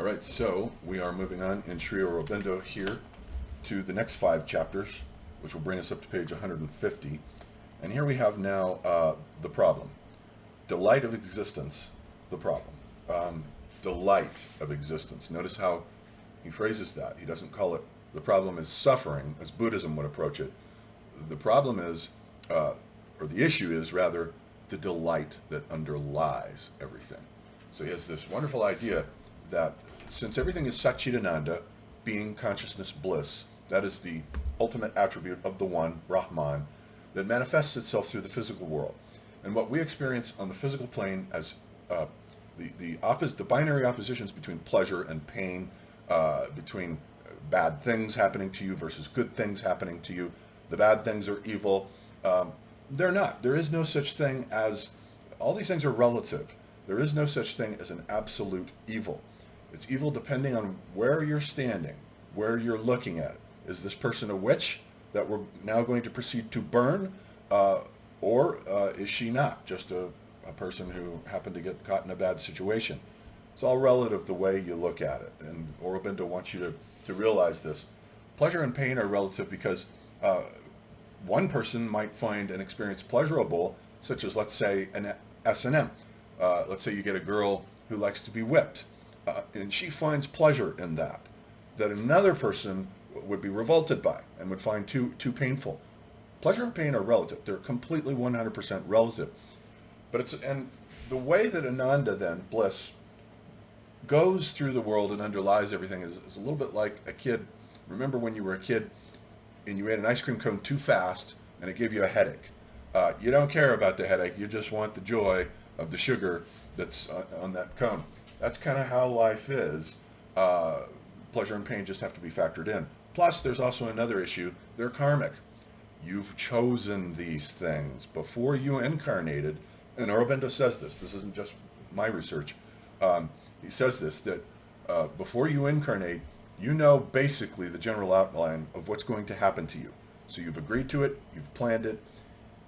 All right, so we are moving on in Sri Aurobindo here to the next 5 chapters, which will bring us up to page 150. And here we have now the problem. Delight of existence, the problem. Delight of existence. Notice how he phrases that. He doesn't call it, the problem is suffering, as Buddhism would approach it. The problem is, or the issue is rather, the delight that underlies everything. So he has this wonderful idea that since everything is Satchidananda, being, consciousness, bliss, that is the ultimate attribute of the One, Brahman, that manifests itself through the physical world. And what we experience on the physical plane as the binary oppositions between pleasure and pain, between bad things happening to you versus good things happening to you. The bad things are evil. They're not. There is no such thing as, all these things are relative. There is no such thing as an absolute evil. It's evil depending on where you're standing, where you're looking at it. Is this person a witch that we're now going to proceed to burn? Or is she not just a person who happened to get caught in a bad situation? It's all relative the way you look at it. And Aurobindo wants you to realize this. Pleasure and pain are relative because one person might find an experience pleasurable, such as, let's say, an S&M. Let's say you get a girl who likes to be whipped, and she finds pleasure in that another person would be revolted by and would find too painful. Pleasure and pain are relative. They're completely 100% relative. But and the way that Ananda then, bliss, goes through the world and underlies everything is a little bit like a kid. Remember when you were a kid and you ate an ice cream cone too fast and it gave you a headache. You don't care about the headache. You just want the joy of the sugar that's on that cone. That's kind of how life is. Pleasure and pain just have to be factored in. Plus, there's also another issue. They're karmic. You've chosen these things before you incarnated. And Aurobindo says this. This isn't just my research. He says this, that before you incarnate, you know basically the general outline of what's going to happen to you. So you've agreed to it. You've planned it.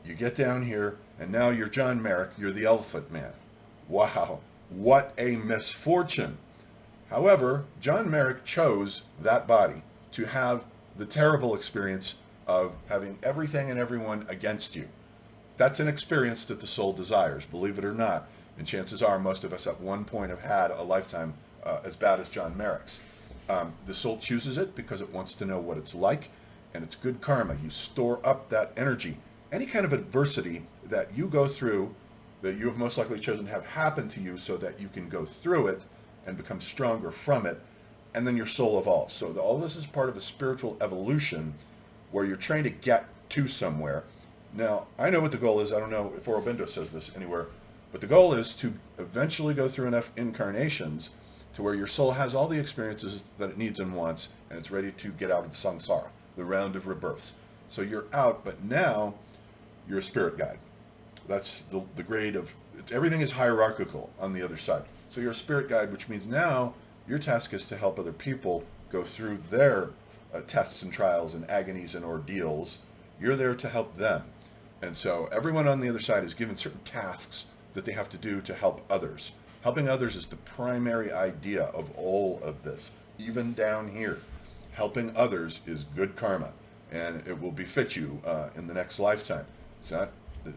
You get down here, and now you're John Merrick. You're the Elephant Man. Wow. What a misfortune. However, John Merrick chose that body to have the terrible experience of having everything and everyone against you. That's an experience that the soul desires, believe it or not. And chances are most of us at one point have had a lifetime as bad as John Merrick's. The soul chooses it because it wants to know what it's like, and it's good karma. You store up that energy. Any kind of adversity that you go through, that you have most likely chosen to have happen to you so that you can go through it and become stronger from it, and then your soul evolves. So all this is part of a spiritual evolution where you're trying to get to somewhere. Now, I know what the goal is. I don't know if Aurobindo says this anywhere, but the goal is to eventually go through enough incarnations to where your soul has all the experiences that it needs and wants, and it's ready to get out of samsara, the round of rebirths. So you're out, but now you're a spirit guide. That's the grade of, everything is hierarchical on the other side. So you're a spirit guide, which means now your task is to help other people go through their tests and trials and agonies and ordeals. You're there to help them. And so everyone on the other side is given certain tasks that they have to do to help others. Helping others is the primary idea of all of this, even down here. Helping others is good karma, and it will befit you in the next lifetime. It's not,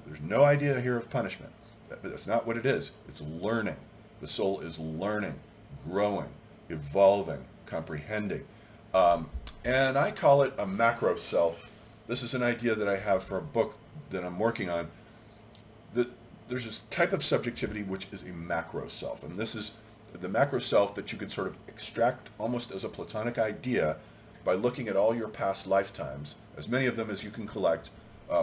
there's no idea here of punishment. That's not what it is. It's learning. The soul is learning, growing, evolving, comprehending. And I call it a macro self. This is an idea that I have for a book that I'm working on. There's this type of subjectivity which is a macro self. And this is the macro self that you can sort of extract almost as a Platonic idea by looking at all your past lifetimes, as many of them as you can collect,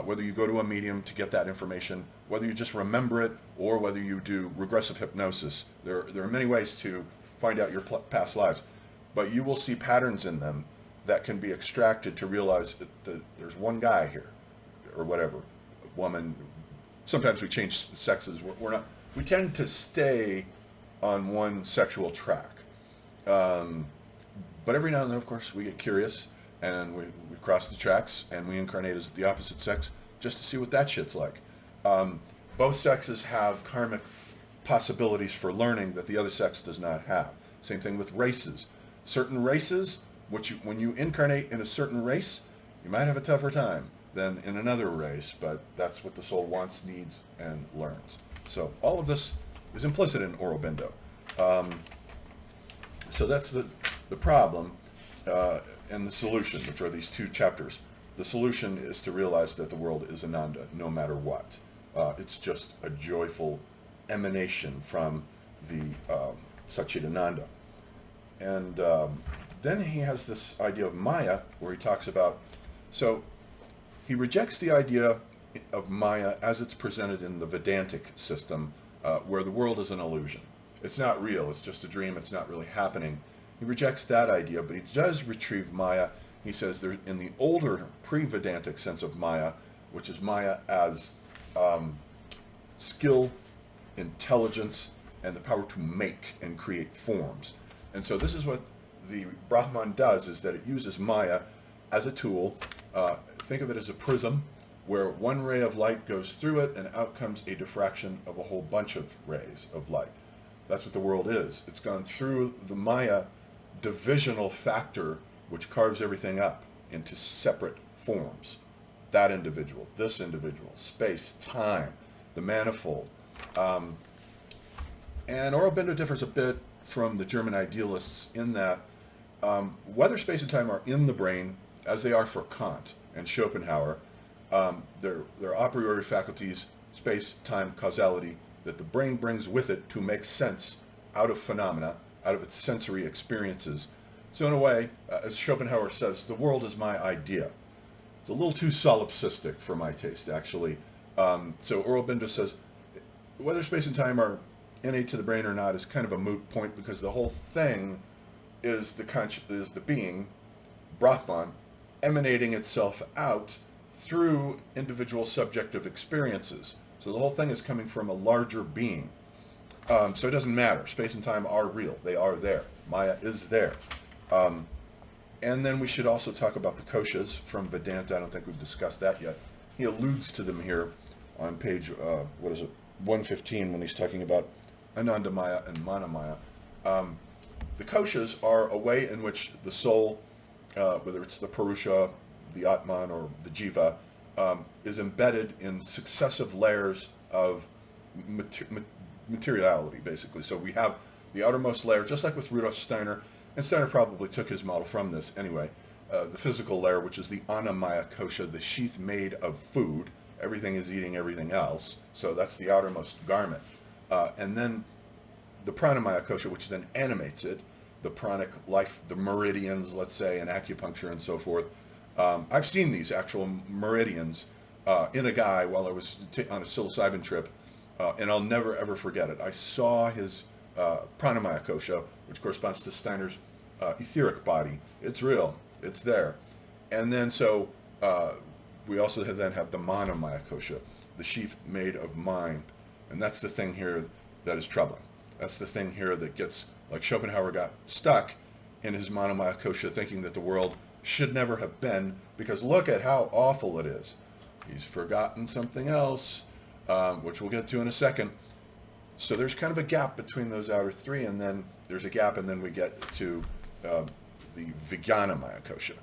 whether you go to a medium to get that information, whether you just remember it, or whether you do regressive hypnosis. There are many ways to find out your past lives. But you will see patterns in them that can be extracted to realize that there's one guy here, or whatever, woman. Sometimes we change sexes. We tend to stay on one sexual track. But every now and then, of course, we get curious, and we cross the tracks, and we incarnate as the opposite sex just to see what that shit's like. Both sexes have karmic possibilities for learning that the other sex does not have. Same thing with races. Certain races, when you incarnate in a certain race, you might have a tougher time than in another race, but that's what the soul wants, needs, and learns. So all of this is implicit in Aurobindo. So that's the problem and the solution, which are these two chapters. The solution is to realize that the world is Ananda, no matter what. It's just a joyful emanation from the Satchidananda. And then he has this idea of Maya, where he talks about, so he rejects the idea of Maya as it's presented in the Vedantic system, where the world is an illusion. It's not real, it's just a dream, it's not really happening. He rejects that idea, but he does retrieve Maya. He says there, in the older pre-Vedantic sense of Maya, which is Maya as skill, intelligence, and the power to make and create forms. And so this is what the Brahman does, is that it uses Maya as a tool. Think of it as a prism, where one ray of light goes through it, and out comes a diffraction of a whole bunch of rays of light. That's what the world is. It's gone through the Maya divisional factor, which carves everything up into separate forms. That individual, this individual, space, time, the manifold. And Aurobindo differs a bit from the German idealists in that whether space and time are in the brain, as they are for Kant and Schopenhauer, they're a priori faculties, space, time, causality, that the brain brings with it to make sense out of phenomena, out of its sensory experiences. So in a way, as Schopenhauer says, the world is my idea. It's a little too solipsistic for my taste, actually. So Aurobindo says, whether space and time are innate to the brain or not is kind of a moot point, because the whole thing is the being, Brahman, emanating itself out through individual subjective experiences. So the whole thing is coming from a larger being. So it doesn't matter. Space and time are real. They are there. Maya is there. And then we should also talk about the koshas from Vedanta. I don't think we've discussed that yet. He alludes to them here on page, 115, when he's talking about Anandamaya and Manamaya. The koshas are a way in which the soul, whether it's the Purusha, the Atman, or the Jiva, is embedded in successive layers of materiality, basically. So we have the outermost layer, just like with Rudolf Steiner, and Steiner probably took his model from this anyway, the physical layer, which is the Annamaya kosha, the sheath made of food. Everything is eating everything else, so that's the outermost garment. And then the Pranamaya kosha, which then animates it, the pranic life, the meridians, let's say, and acupuncture and so forth. I've seen these actual meridians in a guy while I was on a psilocybin trip, and I'll never ever forget it. I saw his Pranamaya kosha, which corresponds to Steiner's etheric body. It's real. It's there. And then so we also then have the Manamaya kosha, the sheath made of mind. And that's the thing here that is troubling. That's the thing here that gets, like Schopenhauer got stuck in his Manamaya kosha, thinking that the world should never have been, because look at how awful it is. He's forgotten something else, which we'll get to in a second. So there's kind of a gap between those outer three, and then there's a gap, and then we get to the Vijnanamaya kosha.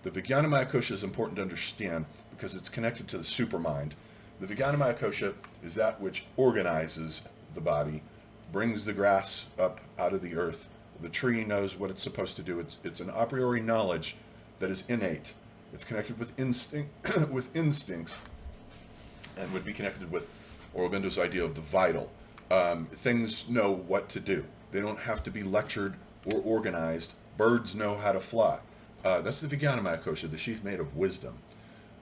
The Vijnanamaya kosha is important to understand because it's connected to the supermind. The Vijnanamaya kosha is that which organizes the body, brings the grass up out of the earth. The tree knows what it's supposed to do. It's an a priori knowledge that is innate. It's connected with with instincts, and would be connected with Aurobindo's idea of the vital. Things know what to do. They don't have to be lectured or organized. Birds know how to fly. That's the Vijnanamaya kosha, the sheath made of wisdom.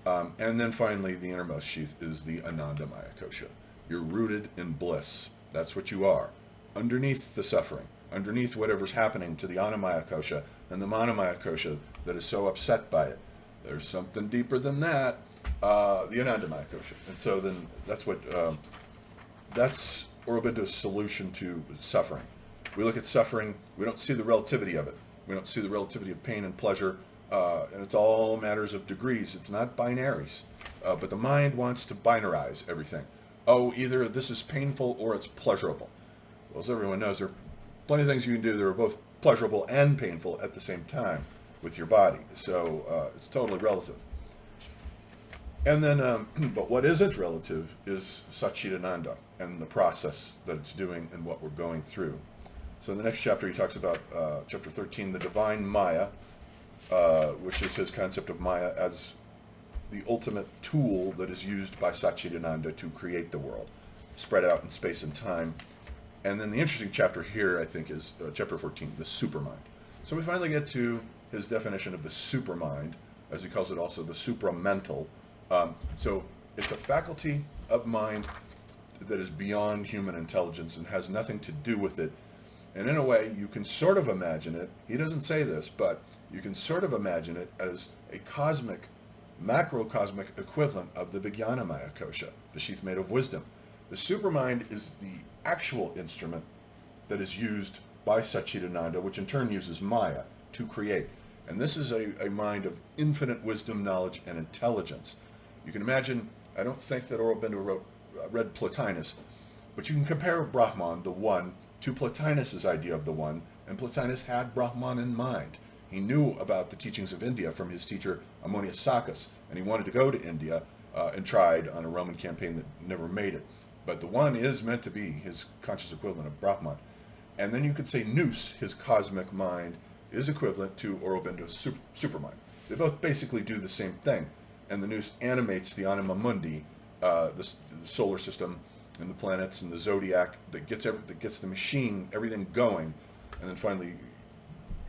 And then finally, the innermost sheath is the Anandamaya kosha. You're rooted in bliss. That's what you are. Underneath the suffering, underneath whatever's happening to the Annamaya kosha and the Manamaya kosha that is so upset by it, there's something deeper than that, the Anandamaya kosha. And so then that's Aurobindo's solution to suffering. We look at suffering, we don't see the relativity of it. We don't see the relativity of pain and pleasure, and it's all matters of degrees. It's not binaries. But the mind wants to binarize everything. Oh, either this is painful or it's pleasurable. Well, as everyone knows, there are plenty of things you can do that are both pleasurable and painful at the same time with your body. So it's totally relative. And then, but what isn't relative is Satchidananda and the process that it's doing and what we're going through. So in the next chapter, he talks about, chapter 13, the divine Maya, which is his concept of Maya as the ultimate tool that is used by Satchidananda to create the world, spread out in space and time. And then the interesting chapter here, I think, is chapter 14, the supermind. So we finally get to his definition of the supermind, as he calls it also the supramental. So it's a faculty of mind that is beyond human intelligence and has nothing to do with it. And in a way, you can sort of imagine it, he doesn't say this, but you can sort of imagine it as a cosmic, macrocosmic equivalent of the Vijnanamaya Kosha, the sheath made of wisdom. The supermind is the actual instrument that is used by Satchidananda, which in turn uses Maya to create. And this is a mind of infinite wisdom, knowledge, and intelligence. You can imagine, I don't think that Aurobindo read Plotinus, but you can compare Brahman, the one, to Plotinus' idea of the one, and Plotinus had Brahman in mind. He knew about the teachings of India from his teacher Ammonius Saccas, and he wanted to go to India and tried on a Roman campaign that never made it. But the one is meant to be his conscious equivalent of Brahman. And then you could say Nous, his cosmic mind, is equivalent to Aurobindo's supermind. They both basically do the same thing. And the Nous animates the anima mundi, the solar system, and the planets, and the zodiac, that gets the machine, everything going. And then finally,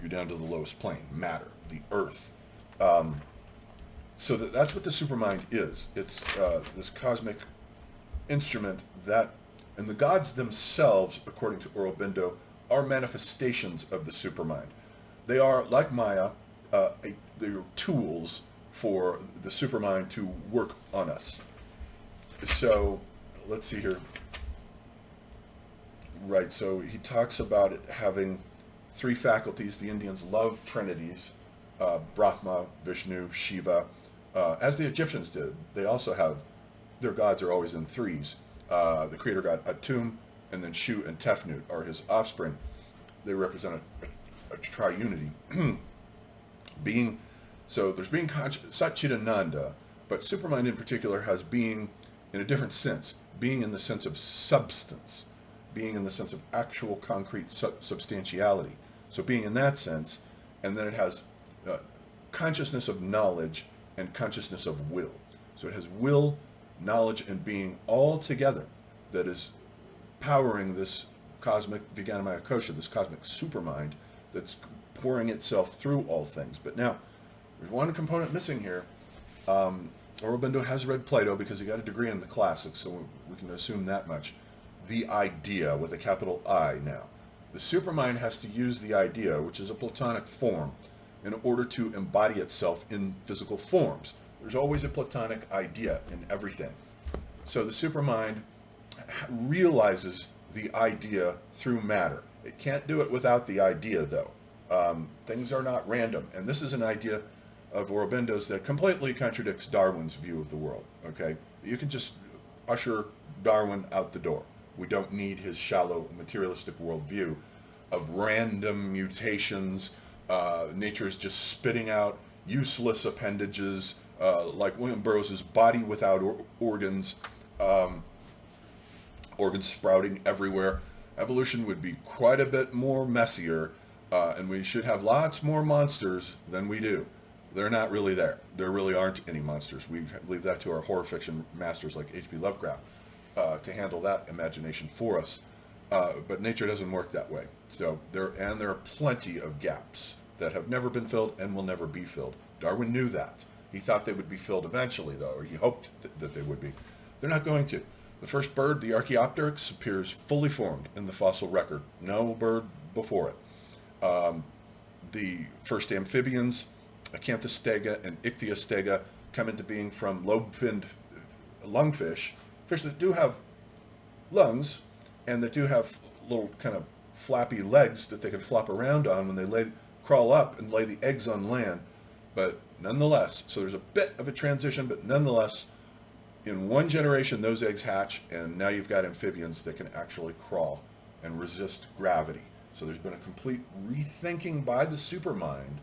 you're down to the lowest plane, matter, the earth. So that's what the supermind is. It's this cosmic instrument that, and the gods themselves, according to Aurobindo, are manifestations of the supermind. They are, like Maya, they're tools for the supermind to work on us. So, let's see here. Right, so he talks about it having three faculties. The Indians love trinities, Brahma, Vishnu, Shiva, as the Egyptians did. They also have, their gods are always in threes. The creator god Atum, and then Shu and Tefnut are his offspring. They represent a triunity. Being, so there's being Satchidananda, but supermind in particular has being in a different sense. Being in the sense of substance. Being in the sense of actual concrete substantiality. So being in that sense, and then it has consciousness of knowledge and consciousness of will. So it has will, knowledge, and being all together that is powering this cosmic Vijnanamaya Kosha, this cosmic supermind that's pouring itself through all things. But now, there's one component missing here. Aurobindo has read Plato because he got a degree in the classics, so we can assume that much. The idea, with a capital I now. The supermind has to use the idea, which is a Platonic form, in order to embody itself in physical forms. There's always a Platonic idea in everything. So the supermind realizes the idea through matter. It can't do it without the idea, though. Things are not random. And this is an idea of Aurobindo's that completely contradicts Darwin's view of the world. Okay? You can just usher Darwin out the door. We don't need his shallow materialistic worldview of random mutations. Nature is just spitting out useless appendages, like William Burroughs' body without organs, organs sprouting everywhere. Evolution would be quite a bit more messier, and we should have lots more monsters than we do. They're not really there. There really aren't any monsters. We leave that to our horror fiction masters like H.P. Lovecraft to handle that imagination for us. But nature doesn't work that way. So there are plenty of gaps that have never been filled and will never be filled. Darwin knew that. He thought they would be filled eventually, though, or he hoped that they would be. They're not going to. The first bird, the Archaeopteryx, appears fully formed in the fossil record. No bird before it. The first amphibians, Acanthostega and Ichthyostega, come into being from lobe-finned lungfish, fish that do have lungs and that do have little kind of flappy legs that they can flop around on when they crawl up and lay the eggs on land. But nonetheless, so there's a bit of a transition, but nonetheless, in one generation, those eggs hatch, and now you've got amphibians that can actually crawl and resist gravity. So there's been a complete rethinking by the supermind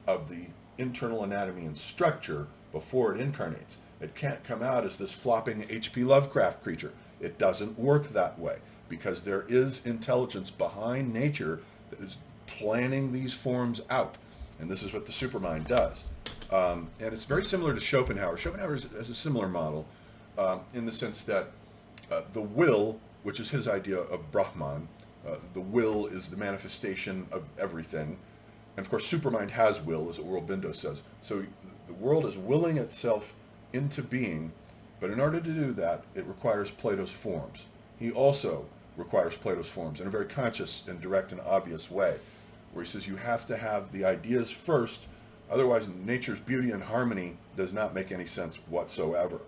of the internal anatomy and structure before it incarnates. It can't come out as this flopping H.P. Lovecraft creature. It doesn't work that way because there is intelligence behind nature that is planning these forms out. And this is what the supermind does. And it's very similar to Schopenhauer. Schopenhauer has a similar model in the sense that the will, which is his idea of Brahman, the will is the manifestation of everything. And of course, supermind has will, as Aurobindo says. So the world is willing itself into being, but in order to do that, it requires Plato's forms. He also requires Plato's forms in a very conscious and direct and obvious way, where he says you have to have the ideas first, otherwise nature's beauty and harmony does not make any sense whatsoever.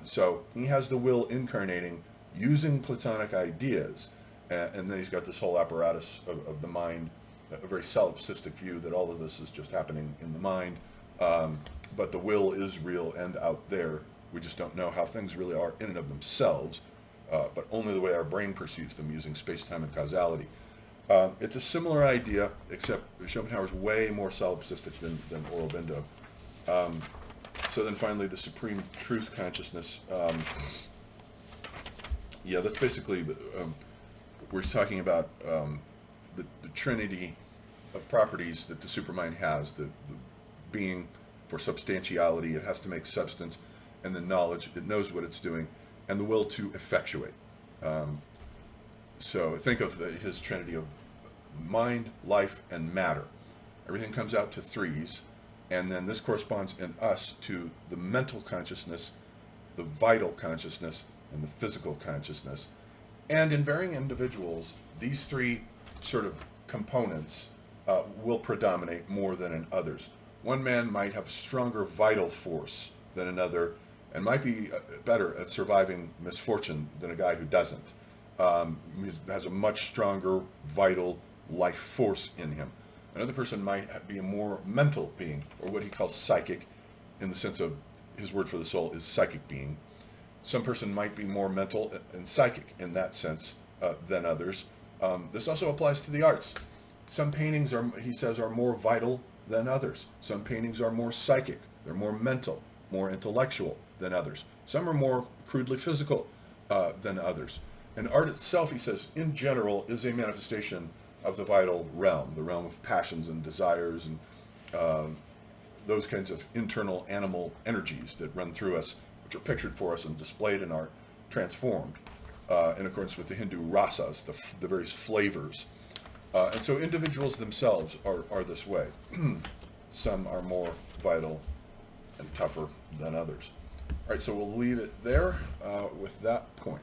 So he has the will incarnating using Platonic ideas, and then he's got this whole apparatus of the mind, a very solipsistic view that all of this is just happening in the mind, but the will is real and out there. We just don't know how things really are in and of themselves, but only the way our brain perceives them using space-time and causality. It's a similar idea, except Schopenhauer's way more solipsistic than Aurobindo. So then finally, the supreme truth consciousness. Yeah, that's basically, we're talking about the trinity of properties that the supermind has. The being for substantiality, it has to make substance, and the knowledge, it knows what it's doing, and the will to effectuate. So think of his trinity of mind, life, and matter. Everything comes out to threes, and then this corresponds in us to the mental consciousness, the vital consciousness, and the physical consciousness. And in varying individuals, these three sort of components will predominate more than in others. One man might have a stronger vital force than another, and might be better at surviving misfortune than a guy who doesn't. Has a much stronger vital life force in him. Another person might be a more mental being, or what he calls psychic, in the sense of his word for the soul is psychic being. Some person might be more mental and psychic in that sense than others. This also applies to the arts. Some paintings, he says, are more vital than others. Some paintings are more psychic. They're more mental, more intellectual than others. Some are more crudely physical than others. And art itself, he says, in general, is a manifestation of the vital realm, the realm of passions and desires and those kinds of internal animal energies that run through us, which are pictured for us and displayed in art, transformed in accordance with the Hindu rasas, the various flavors. And so individuals themselves are this way. Some are more vital and tougher than others. All right, so we'll leave it there with that point.